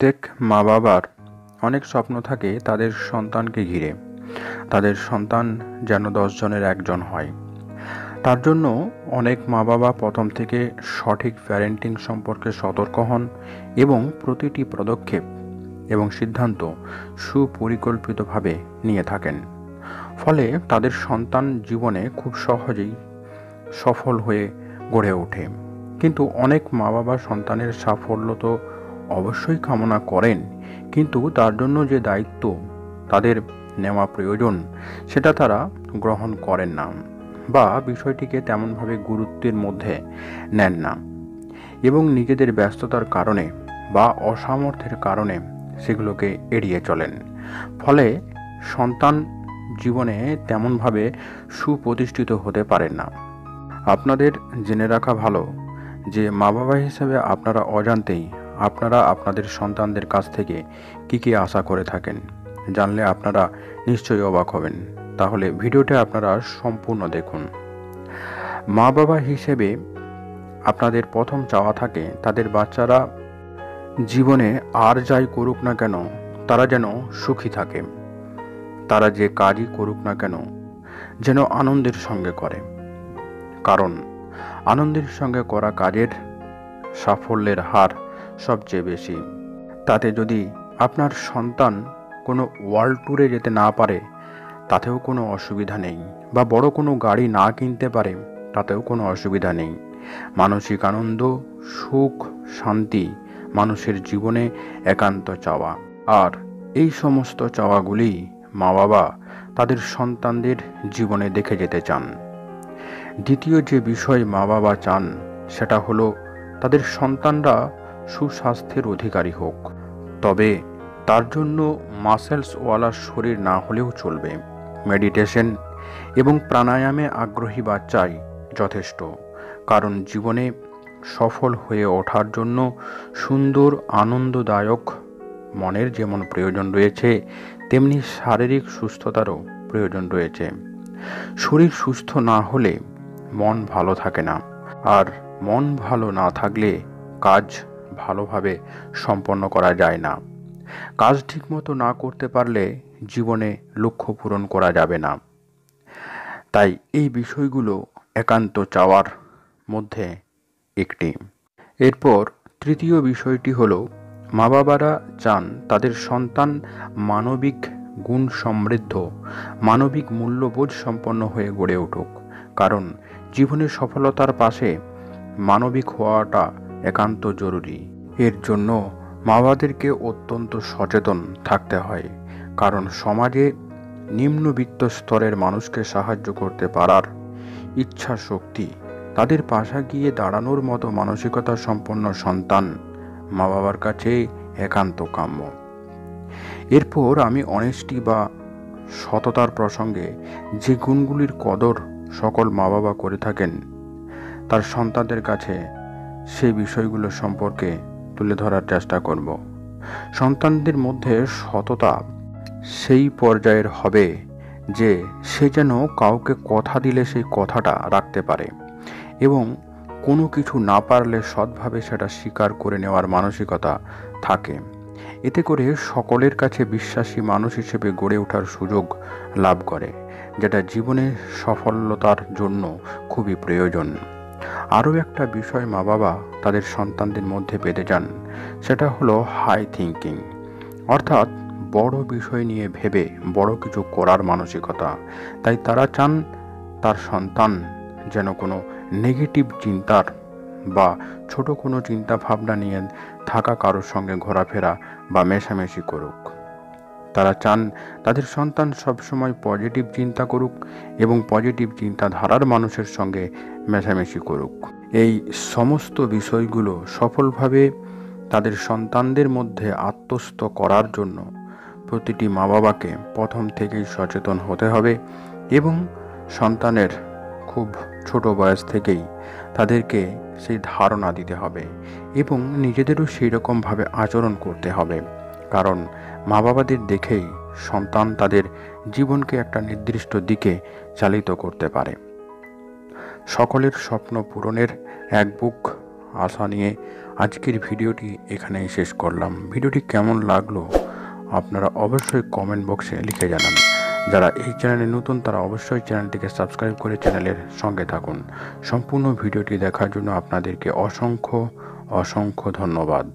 প্রত্যেক মা বাবার অনেক স্বপ্ন থাকে তাদের সন্তানকে ঘিরে। তাদের সন্তান যেন 10 জনের একজন হয়। তার জন্য অনেক মা বাবা প্রথম থেকে সঠিক প্যারেন্টিং সম্পর্কে সতর্ক হন এবং প্রতিটি পদক্ষেপ এবং সিদ্ধান্ত সুপরিকল্পিতভাবে নিয়ে থাকেন। ফলে তাদের সন্তান জীবনে খুব সহজেই সফল হয়ে গড়ে ওঠে। কিন্তু অনেক মা বাবা সন্তানের সাফল্য তো অবশ্যই কামনা করেন, কিন্তু তার জন্য যে দায়িত্ব তাদের নেওয়া প্রয়োজন সেটা তারা গ্রহণ করেন না বা বিষয়টিকে তেমনভাবে গুরুত্বের মধ্যে নেন না এবং নিজেদের ব্যস্ততার কারণে বা অসামর্থ্যের কারণে সেগুলোকে এড়িয়ে চলেন। ফলে সন্তান জীবনে তেমনভাবে সুপ্রতিষ্ঠিত হতে পারেন না। আপনাদের জেনে রাখা ভালো যে মা বাবা হিসেবে আপনারা অজান্তেই আপনারা আপনাদের সন্তানদের কাছ থেকে কী আশা করে থাকেন। জানলে আপনারা নিশ্চয়ই অবাক হবেন। তাহলে ভিডিওটা আপনারা সম্পূর্ণ দেখুন। মা বাবা হিসেবে আপনাদের প্রথম চাওয়া থাকে তাদের বাচ্চারা জীবনে আর যাই করুক না কেন তারা যেন সুখী থাকে। তারা যে কাজই করুক না কেন যেন আনন্দের সঙ্গে করে, কারণ আনন্দের সঙ্গে করা কাজের সাফল্যের হার সবচেয়ে বেশি। তাতে যদি আপনার সন্তান কোনো ওয়ার্ল্ড ট্যুরে যেতে না পারে তাতেও কোনো অসুবিধা নেই, বা বড় কোনো গাড়ি না কিনতে পারে তাতেও কোনো অসুবিধা নেই। মানসিক আনন্দ, সুখ, শান্তি মানুষের জীবনে একান্ত চাওয়া, আর এই সমস্ত চাওয়াগুলি মা বাবা তাদের সন্তানদের জীবনে দেখে যেতে চান। দ্বিতীয় যে বিষয় মা বাবা চান সেটা হলো তাদের সন্তানরা সুস্বাস্থ্যের অধিকারী হোক। তবে তার জন্য মাসেলসওয়ালা শরীর না হলেও চলবে। মেডিটেশন এবং প্রাণায়ামে আগ্রহী বাচ্চাই যথেষ্ট, কারণ জীবনে সফল হয়ে ওঠার জন্য সুন্দর আনন্দদায়ক মনের যেমন প্রয়োজন রয়েছে, তেমনি শারীরিক সুস্থতারও প্রয়োজন রয়েছে। শরীর সুস্থ না হলে মন ভালো থাকে না, আর মন ভালো না থাকলে কাজ ভালোভাবে সম্পন্ন করা যায় না। কাজ ঠিকমতো না করতে পারলে জীবনে লক্ষ্য পূরণ করা যাবে না। তাই এই বিষয়গুলো একান্ত চাওয়ার মধ্যে একটি। এরপর তৃতীয় বিষয়টি হলো মা বাবারা চান তাদের সন্তান মানবিক গুণ সমৃদ্ধ, মানবিক মূল্যবোধ সম্পন্ন হয়ে গড়ে উঠুক, কারণ জীবনের সফলতার পাশে মানবিক হওয়াটা একান্ত জরুরি। এর জন্য মা বাবাদেরকে অত্যন্ত সচেতন থাকতে হয়, কারণ সমাজে নিম্নবিত্ত স্তরের মানুষকে সাহায্য করতে পারার ইচ্ছা শক্তি, তাদের পাশে গিয়ে দাঁড়ানোর মতো মানসিকতা সম্পন্ন সন্তান মা বাবার কাছে একান্ত কাম্য। এরপর আমি অনেস্টি বা সততার প্রসঙ্গে যে গুণগুলির কদর সকল মা বাবা করে থাকেন তার সন্তানদের কাছে সেই বিষয়গুলো সম্পর্কে তুলে ধরার চেষ্টা করব। সন্তানদের মধ্যে সততা সেই পর্যায়ের হবে যে সে যেন কাউকে কথা দিলে সেই কথাটা রাখতে পারে এবং কোনো কিছু না পারলে সৎভাবে সেটা স্বীকার করে নেওয়ার মানসিকতা থাকে। এতে করে সকলের কাছে বিশ্বাসী মানুষ হিসেবে গড়ে ওঠার সুযোগ লাভ করে, যেটা জীবনে সফলতার জন্য খুবই প্রয়োজন। আরও একটা বিষয় মা বাবা তাদের সন্তানদের মধ্যে পেতে চান, সেটা হলো হাই থিঙ্কিং, অর্থাৎ বড় বিষয় নিয়ে ভেবে বড় কিছু করার মানসিকতা। তাই তারা চান তার সন্তান যেন কোনো নেগেটিভ চিন্তার বা ছোট কোনো চিন্তা ভাবনা নিয়ে থাকা কারোর সঙ্গে ঘোরাফেরা বা মেশামেশি করুক। তারা চান তাদের সন্তান সবসময় পজিটিভ চিন্তা করুক এবং পজিটিভ চিন্তাধারার মানুষের সঙ্গে মেশামেশি করুক। এই সমস্ত বিষয়গুলো সফলভাবে তাদের সন্তানদের মধ্যে আত্মস্থ করার জন্য প্রতিটি মা বাবাকে প্রথম থেকেই সচেতন হতে হবে এবং সন্তানের খুব ছোট বয়স থেকেই তাদেরকে সেই ধারণা দিতে হবে এবং নিজেদেরও সেই রকমভাবে আচরণ করতে হবে, কারণ মা বাবাদের দেখেই সন্তান তাদের জীবনকে একটা নির্দিষ্ট দিকে চালিত করতে পারে। সকলের স্বপ্ন পূরণের এক বুক আশা নিয়ে আজকের ভিডিওটি এখানেই শেষ করলাম। ভিডিওটি কেমন লাগলো আপনারা অবশ্যই কমেন্ট বক্সে লিখে জানান। যারা এই চ্যানেলে নতুন তারা অবশ্যই চ্যানেলটিকে সাবস্ক্রাইব করে চ্যানেলের সঙ্গে থাকুন। সম্পূর্ণ ভিডিওটি দেখার জন্য আপনাদেরকে অসংখ্য ধন্যবাদ।